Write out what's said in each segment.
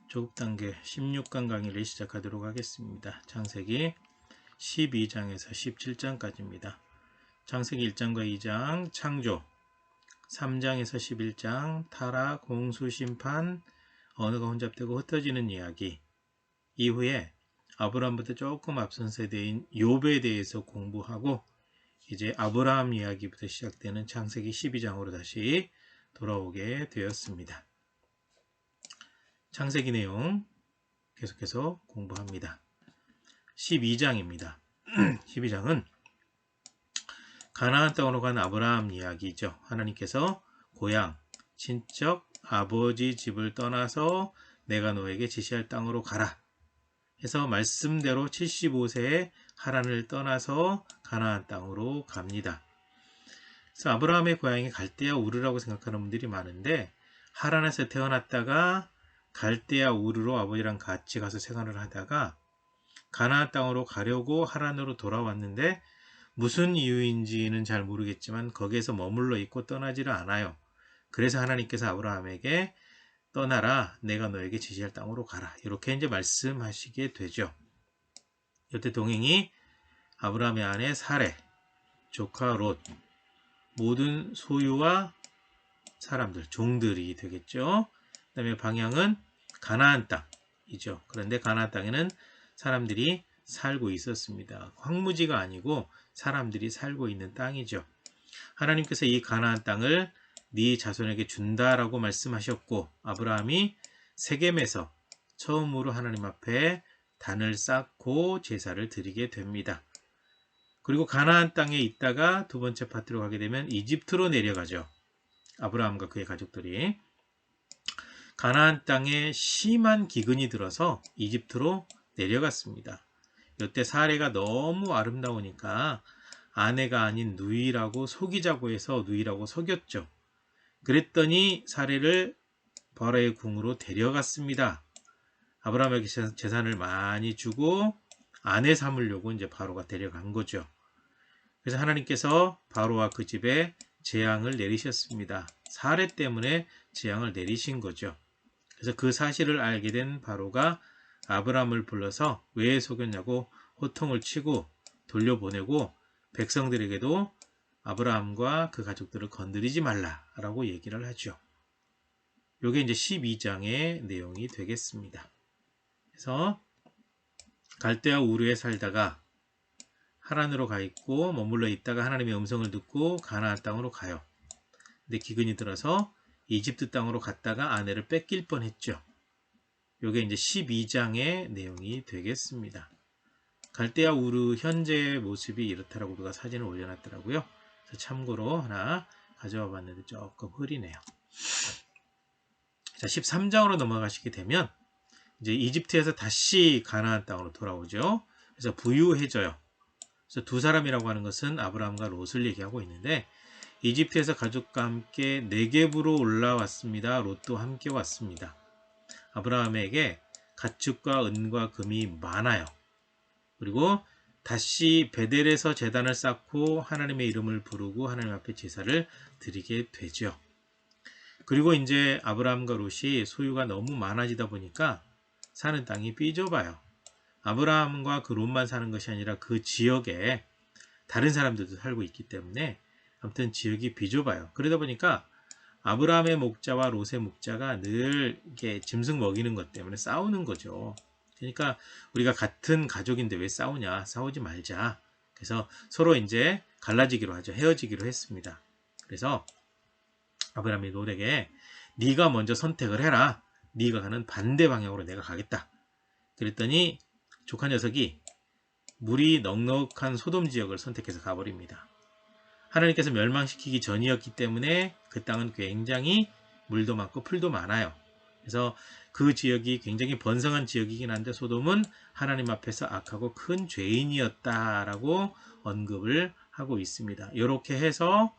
조급 단계 16강 강의를 시작하도록 하겠습니다. 창세기 12장에서 17장까지입니다. 창세기 1장과 2장 창조, 3장에서 11장 타락, 홍수, 심판, 언어가 혼잡되고 흩어지는 이야기, 이후에 아브라함부터 조금 앞선 세대인 욥에 대해서 공부하고 이제 아브라함 이야기부터 시작되는 창세기 12장으로 다시 돌아오게 되었습니다. 창세기 내용 계속해서 공부합니다. 12장입니다. 12장은 가나안 땅으로 간 아브라함 이야기죠. 하나님께서 고향, 친척, 아버지 집을 떠나서 내가 너에게 지시할 땅으로 가라 해서 말씀대로 75세에 하란을 떠나서 가나안 땅으로 갑니다. 그래서 아브라함의 고향이 갈대아 우르라고 생각하는 분들이 많은데 하란에서 태어났다가 갈대아 우르로 아버지랑 같이 가서 생활을 하다가 가나안 땅으로 가려고 하란으로 돌아왔는데 무슨 이유인지는 잘 모르겠지만 거기에서 머물러 있고 떠나지를 않아요. 그래서 하나님께서 아브라함에게 떠나라, 내가 너에게 지시할 땅으로 가라, 이렇게 이제 말씀하시게 되죠. 이때 동행이 아브라함의 아내 사레, 조카 롯, 모든 소유와 사람들, 종들이 되겠죠. 그 다음에 방향은 가나안 땅이죠. 그런데 가나안 땅에는 사람들이 살고 있었습니다. 황무지가 아니고 사람들이 살고 있는 땅이죠. 하나님께서 이 가나안 땅을 네 자손에게 준다라고 말씀하셨고 아브라함이 세겜에서 처음으로 하나님 앞에 단을 쌓고 제사를 드리게 됩니다. 그리고 가나안 땅에 있다가 두 번째 파트로 가게 되면 이집트로 내려가죠. 아브라함과 그의 가족들이 가나안 땅에 심한 기근이 들어서 이집트로 내려갔습니다. 이때 사레가 너무 아름다우니까 아내가 아닌 누이라고 속이자고 해서 누이라고 속였죠. 그랬더니 사레를 바로의 궁으로 데려갔습니다. 아브라함에게 재산을 많이 주고 아내 삼으려고 이제 바로가 데려간 거죠. 그래서 하나님께서 바로와 그 집에 재앙을 내리셨습니다. 사레 때문에 재앙을 내리신 거죠. 그래서 그 사실을 알게 된 바로가 아브라함을 불러서 왜 속였냐고 호통을 치고 돌려보내고 백성들에게도 아브라함과 그 가족들을 건드리지 말라라고 얘기를 하죠. 이게 이제 12장의 내용이 되겠습니다. 그래서 갈대아 우르에 살다가 하란으로 가 있고 머물러 있다가 하나님의 음성을 듣고 가나안 땅으로 가요. 근데 기근이 들어서 이집트 땅으로 갔다가 아내를 뺏길 뻔했죠. 이게 이제 12장의 내용이 되겠습니다. 갈대아 우르 현재의 모습이 이렇다라고 누가 사진을 올려놨더라고요. 그래서 참고로 하나 가져와 봤는데 조금 흐리네요. 자, 13장으로 넘어가시게 되면 이제 이집트에서 다시 가나안 땅으로 돌아오죠. 그래서 부유해져요. 그래서 두 사람이라고 하는 것은 아브라함과 롯을 얘기하고 있는데 이집트에서 가족과 함께 네겝으로 올라왔습니다. 롯도 함께 왔습니다. 아브라함에게 가축과 은과 금이 많아요. 그리고 다시 베델에서 제단을 쌓고 하나님의 이름을 부르고 하나님 앞에 제사를 드리게 되죠. 그리고 이제 아브라함과 롯이 소유가 너무 많아지다 보니까 사는 땅이 삐좁아요. 아브라함과 그 롯만 사는 것이 아니라 그 지역에 다른 사람들도 살고 있기 때문에 아무튼 지역이 비좁아요. 그러다 보니까 아브라함의 목자와 롯의 목자가 늘 이렇게 짐승 먹이는 것 때문에 싸우는 거죠. 그러니까 우리가 같은 가족인데 왜 싸우냐? 싸우지 말자. 그래서 서로 이제 갈라지기로 하죠. 헤어지기로 했습니다. 그래서 아브라함이 롯에게 네가 먼저 선택을 해라. 네가 가는 반대 방향으로 내가 가겠다. 그랬더니 조카 녀석이 물이 넉넉한 소돔 지역을 선택해서 가버립니다. 하나님께서 멸망시키기 전이었기 때문에 그 땅은 굉장히 물도 많고 풀도 많아요. 그래서 그 지역이 굉장히 번성한 지역이긴 한데 소돔은 하나님 앞에서 악하고 큰 죄인이었다라고 언급을 하고 있습니다. 이렇게 해서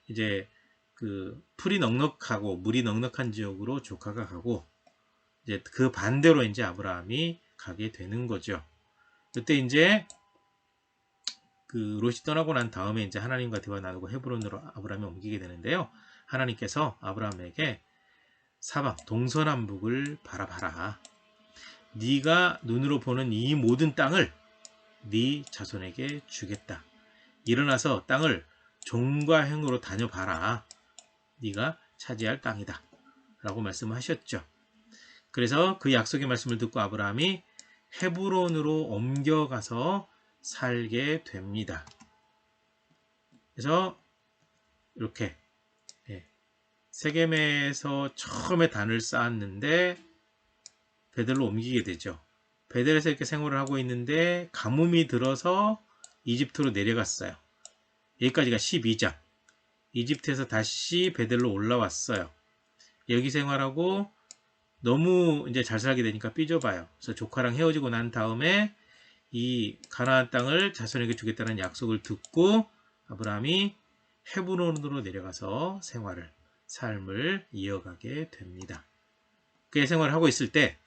이제 그 풀이 넉넉하고 물이 넉넉한 지역으로 조카가 가고 이제 그 반대로 이제 아브라함이 가게 되는 거죠. 그때 이제 그 롯이 떠나고 난 다음에 이제 하나님과 대화 나누고 헤브론으로 아브라함이 옮기게 되는데요. 하나님께서 아브라함에게 사방 동서남북을 바라봐라. 네가 눈으로 보는 이 모든 땅을 네 자손에게 주겠다. 일어나서 땅을 종과 행으로 다녀봐라. 네가 차지할 땅이다. 라고 말씀하셨죠. 그래서 그 약속의 말씀을 듣고 아브라함이 헤브론으로 옮겨가서 살게 됩니다. 그래서 이렇게 세겜에서 처음에 단을 쌓았는데 베델로 옮기게 되죠. 베델에서 이렇게 생활을 하고 있는데 가뭄이 들어서 이집트로 내려갔어요. 여기까지가 12장. 이집트에서 다시 베델로 올라왔어요. 여기 생활하고 너무 이제 잘 살게 되니까 삐져봐요. 그래서 조카랑 헤어지고 난 다음에 이 가나안 땅을 자손에게 주겠다는 약속을 듣고 아브라함이 헤브론으로 내려가서 삶을 이어가게 됩니다. 그의 생활을 하고 있을 때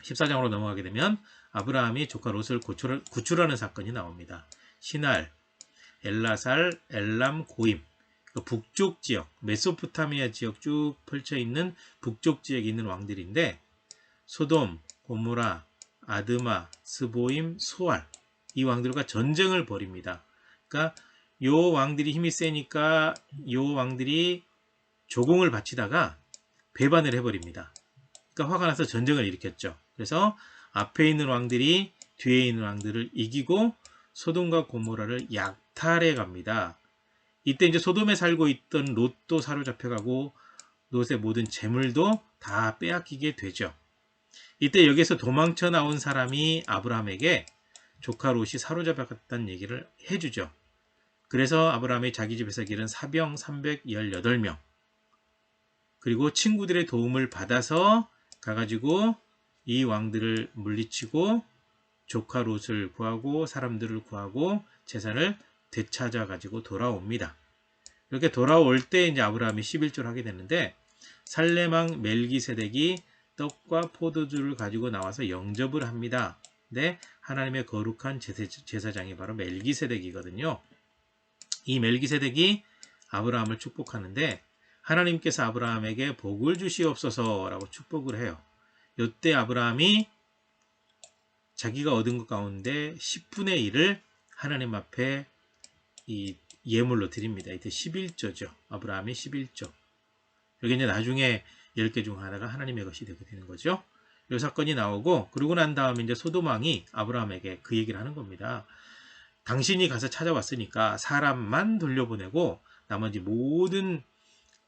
14장으로 넘어가게 되면 아브라함이 조카 롯을 구출하는 사건이 나옵니다. 시날, 엘라살, 엘람, 고임, 북쪽 지역, 메소포타미아 지역 쭉 펼쳐 있는 북쪽 지역에 있는 왕들인데 소돔, 고모라, 아드마, 스보임, 소알 이 왕들과 전쟁을 벌입니다. 그러니까 요 왕들이 힘이 세니까 요 왕들이 조공을 바치다가 배반을 해버립니다. 그러니까 화가 나서 전쟁을 일으켰죠. 그래서 앞에 있는 왕들이 뒤에 있는 왕들을 이기고 소돔과 고모라를 약탈해 갑니다. 이때 이제 소돔에 살고 있던 롯도 사로잡혀가고 롯의 모든 재물도 다 빼앗기게 되죠. 이때 여기서 도망쳐 나온 사람이 아브라함에게 조카 롯이 사로잡혔다는 얘기를 해주죠. 그래서 아브라함이 자기 집에서 기른 사병 318명 그리고 친구들의 도움을 받아서 가가지고 이 왕들을 물리치고 조카 롯을 구하고 사람들을 구하고 재산을 되찾아 가지고 돌아옵니다. 이렇게 돌아올 때 이제 아브라함이 11조를 하게 되는데 살레망 멜기세덱이 떡과 포도주를 가지고 나와서 영접을 합니다. 근데 하나님의 거룩한 제사장이 바로 멜기세덱이거든요. 이 멜기세덱이 아브라함을 축복하는데 하나님께서 아브라함에게 복을 주시옵소서 라고 축복을 해요. 이때 아브라함이 자기가 얻은 것 가운데 10분의 1을 하나님 앞에 이 예물로 드립니다. 이때 11조죠. 아브라함이 11조. 여기 이제 나중에 10개 중 하나가 하나님의 것이 되게 되는 거죠. 이 사건이 나오고 그러고 난 다음에 이제 소돔왕이 아브라함에게 그 얘기를 하는 겁니다. 당신이 가서 찾아왔으니까 사람만 돌려보내고 나머지 모든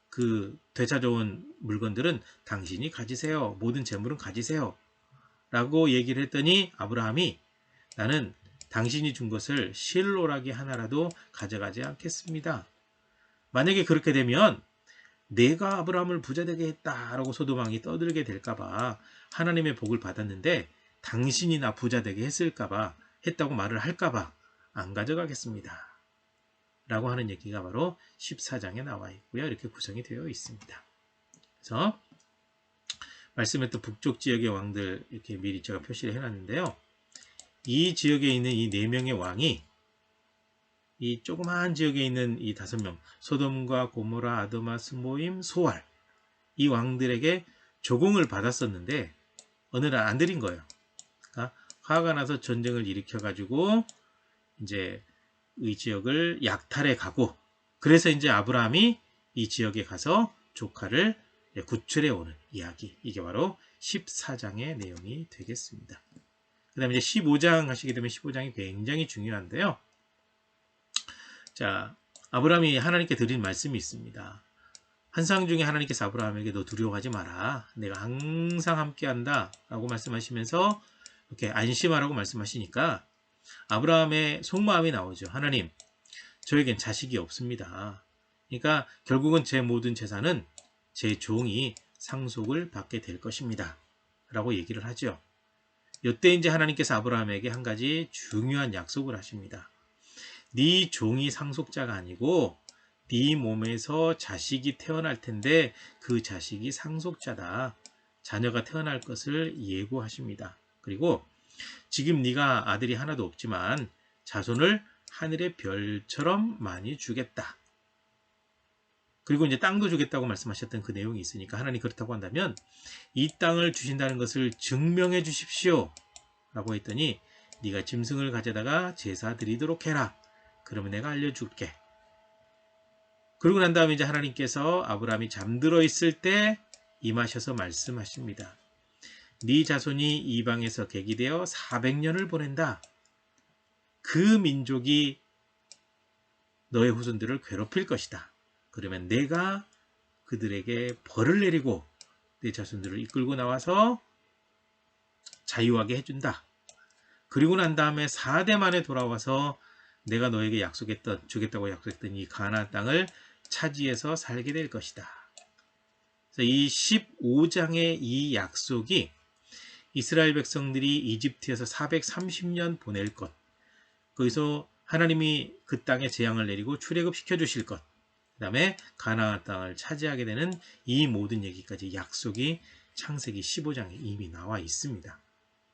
그 되찾아온 물건들은 당신이 가지세요. 모든 재물은 가지세요. 라고 얘기를 했더니 아브라함이 나는 당신이 준 것을 실로라기 하나라도 가져가지 않겠습니다. 만약에 그렇게 되면 내가 아브라함을 부자되게 했다라고 소돔왕이 떠들게 될까봐 하나님의 복을 받았는데 당신이 나 부자되게 했을까봐 했다고 말을 할까봐 안 가져가겠습니다. 라고 하는 얘기가 바로 14장에 나와 있고요. 이렇게 구성이 되어 있습니다. 그래서 말씀했던 북쪽 지역의 왕들 이렇게 미리 제가 표시를 해놨는데요. 이 지역에 있는 이 4명의 왕이 이 조그마한 지역에 있는 이 5명 소돔과 고모라, 아드마, 스모임, 소알 이 왕들에게 조공을 받았었는데 어느 날 안 드린 거예요. 그러니까 화가 나서 전쟁을 일으켜 가지고 이제 이 지역을 약탈해 가고 그래서 이제 아브라함이 이 지역에 가서 조카를 구출해 오는 이야기 이게 바로 14장의 내용이 되겠습니다. 그 다음에 이제 15장 하시게 되면 15장이 굉장히 중요한데요. 자, 아브라함이 하나님께 드린 말씀이 있습니다. 환상 중에 하나님께서 아브라함에게 너 두려워하지 마라. 내가 항상 함께한다. 라고 말씀하시면서 이렇게 안심하라고 말씀하시니까 아브라함의 속마음이 나오죠. 하나님, 저에겐 자식이 없습니다. 그러니까 결국은 제 모든 재산은 제 종이 상속을 받게 될 것입니다. 라고 얘기를 하죠. 이때 이제 하나님께서 아브라함에게 한 가지 중요한 약속을 하십니다. 네 종이 상속자가 아니고 네 몸에서 자식이 태어날 텐데 그 자식이 상속자다. 자녀가 태어날 것을 예고하십니다. 그리고 지금 네가 아들이 하나도 없지만 자손을 하늘의 별처럼 많이 주겠다. 그리고 이제 땅도 주겠다고 말씀하셨던 그 내용이 있으니까 하나님 그렇다고 한다면 이 땅을 주신다는 것을 증명해 주십시오 라고 했더니 네가 짐승을 가져다가 제사 드리도록 해라. 그러면 내가 알려줄게. 그러고 난 다음에 이제 하나님께서 아브라함이 잠들어 있을 때 임하셔서 말씀하십니다. 네 자손이 이방에서 객이되어 400년을 보낸다. 그 민족이 너의 후손들을 괴롭힐 것이다. 그러면 내가 그들에게 벌을 내리고 내 자손들을 이끌고 나와서 자유하게 해준다. 그리고 난 다음에 4대 만에 돌아와서 내가 너에게 주겠다고 약속했던 이 가나안 땅을 차지해서 살게 될 것이다. 그래서 이 15장의 이 약속이 이스라엘 백성들이 이집트에서 430년 보낼 것, 거기서 하나님이 그 땅에 재앙을 내리고 출애굽시켜 주실 것, 그 다음에 가나안 땅을 차지하게 되는 이 모든 얘기까지 약속이 창세기 15장에 이미 나와 있습니다.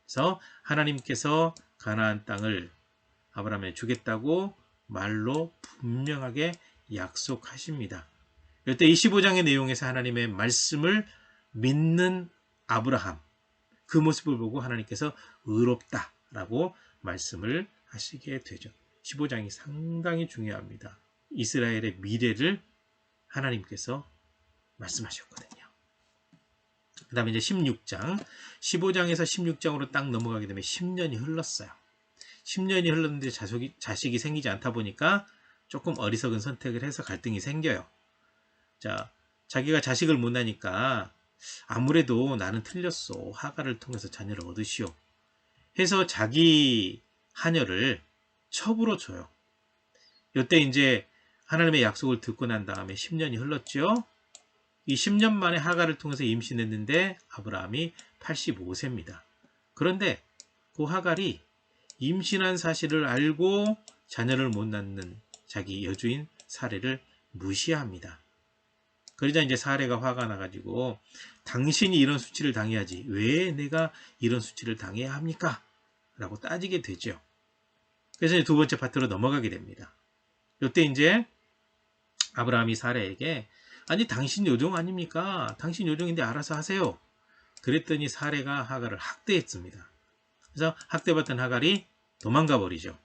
그래서 하나님께서 가나안 땅을 아브라함에 주겠다고 말로 분명하게 약속하십니다. 이때 이 15장의 내용에서 하나님의 말씀을 믿는 아브라함, 그 모습을 보고 하나님께서 의롭다라고 말씀을 하시게 되죠. 15장이 상당히 중요합니다. 이스라엘의 미래를 하나님께서 말씀하셨거든요. 그 다음에 이제 16장, 15장에서 16장으로 딱 넘어가게 되면 10년이 흘렀어요. 10년이 흘렀는데 자식이 생기지 않다 보니까 조금 어리석은 선택을 해서 갈등이 생겨요. 자, 자기가 자식을 못 낳으니까 아무래도 나는 틀렸어. 하갈을 통해서 자녀를 얻으시오. 해서 자기 하녀를 첩으로 줘요. 이때 이제 하나님의 약속을 듣고 난 다음에 10년이 흘렀죠. 이 10년 만에 하갈을 통해서 임신했는데 아브라함이 85세입니다. 그런데 그 하갈이 임신한 사실을 알고 자녀를 못 낳는 자기 여주인 사례를 무시합니다. 그러자 이제 사례가 화가 나가지고 당신이 이런 수치를 당해야지 왜 내가 이런 수치를 당해야 합니까? 라고 따지게 되죠. 그래서 이제 두 번째 파트로 넘어가게 됩니다. 이때 이제 아브라함이 사례에게 아니 당신 요종 아닙니까? 당신 요종인데 알아서 하세요. 그랬더니 사례가 하갈을 학대했습니다. 그래서 학대받던 하갈이 도망가 버리죠.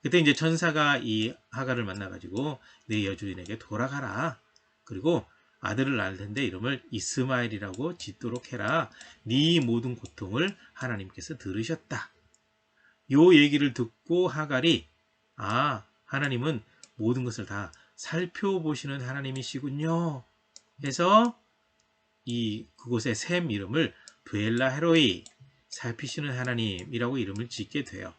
그때 이제 천사가 이 하갈을 만나가지고 내 여주인에게 돌아가라. 그리고 아들을 낳을 텐데 이름을 이스마엘이라고 짓도록 해라. 네 모든 고통을 하나님께서 들으셨다. 요 얘기를 듣고 하갈이 하나님은 모든 것을 다 살펴보시는 하나님이시군요. 해서 그곳의 샘 이름을 브엘라 헤로이, 살피시는 하나님이라고 이름을 짓게 돼요.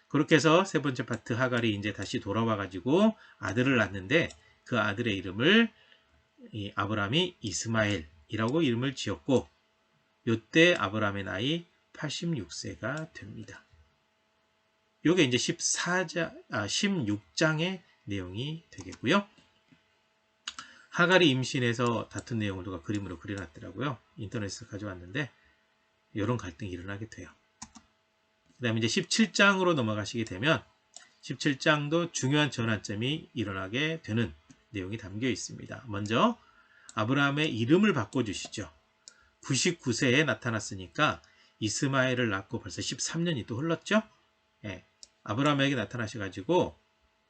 그렇게 해서 세 번째 파트 하갈이 이제 다시 돌아와 가지고 아들을 낳는데 그 아들의 이름을 아브라함이 이스마엘이라고 이름을 지었고 이때 아브라함의 나이 86세가 됩니다. 이게 이제 16장의 내용이 되겠고요. 하갈이 임신해서 다툰 내용을 누가 그림으로 그려놨더라고요. 인터넷에서 가져왔는데 이런 갈등이 일어나게 돼요. 그 다음에 이제 17장으로 넘어가시게 되면 17장도 중요한 전환점이 일어나게 되는 내용이 담겨 있습니다. 먼저 아브라함의 이름을 바꿔주시죠. 99세에 나타났으니까 이스마엘을 낳고 벌써 13년이 또 흘렀죠. 아브라함에게 나타나셔가지고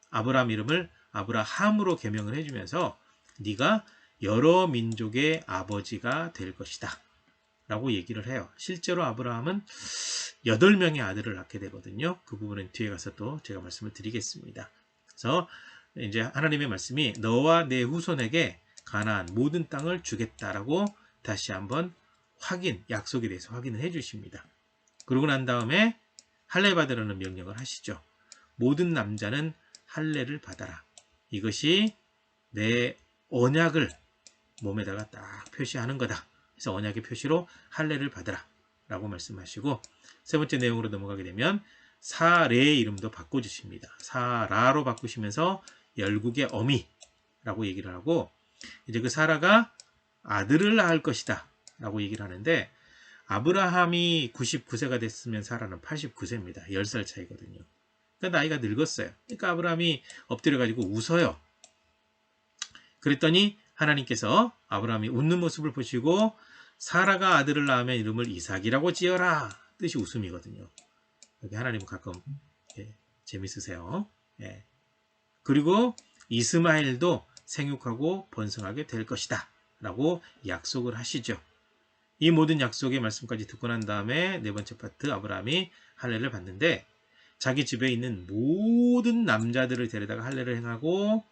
아브라함 이름을 아브라함으로 개명을 해주면서 네가 여러 민족의 아버지가 될 것이다 라고 얘기를 해요. 실제로 아브라함은 8명의 아들을 낳게 되거든요. 그 부분은 뒤에 가서 또 제가 말씀을 드리겠습니다. 그래서 이제 하나님의 말씀이 너와 내 후손에게 가나안 모든 땅을 주겠다라고 다시 한번 약속에 대해서 확인을 해 주십니다. 그러고 난 다음에 할례 받으라는 명령을 하시죠. 모든 남자는 할례를 받아라. 이것이 내 언약을 몸에다가 딱 표시하는 거다. 그래서 언약의 표시로 할례를 받으라 라고 말씀하시고 세 번째 내용으로 넘어가게 되면 사레의 이름도 바꿔주십니다. 사라로 바꾸시면서 열국의 어미라고 얘기를 하고 이제 그 사라가 아들을 낳을 것이다 라고 얘기를 하는데 아브라함이 99세가 됐으면 사라는 89세입니다. 10살 차이거든요. 그러니까 나이가 늙었어요. 그러니까 아브라함이 엎드려가지고 웃어요. 그랬더니 하나님께서 아브라함이 웃는 모습을 보시고 사라가 아들을 낳으면 이름을 이삭이라고 지어라. 뜻이 웃음이거든요. 여기 하나님은 가끔 재밌으세요. 예. 그리고 이스마엘도 생육하고 번성하게 될 것이다. 라고 약속을 하시죠. 이 모든 약속의 말씀까지 듣고 난 다음에 네 번째 파트 아브라함이 할례를 받는데 자기 집에 있는 모든 남자들을 데려다가 할례를 행하고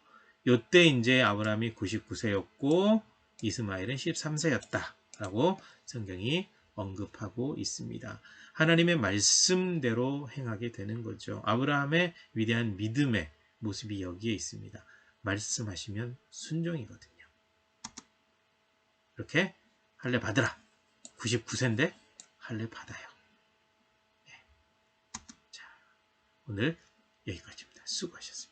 요때 이제 아브라함이 99세였고 이스마엘은 13세였다. 라고 성경이 언급하고 있습니다. 하나님의 말씀대로 행하게 되는 거죠. 아브라함의 위대한 믿음의 모습이 여기에 있습니다. 말씀하시면 순종이거든요. 이렇게 할례 받으라. 99세인데 할례 받아요. 네. 자, 오늘 여기까지입니다. 수고하셨습니다.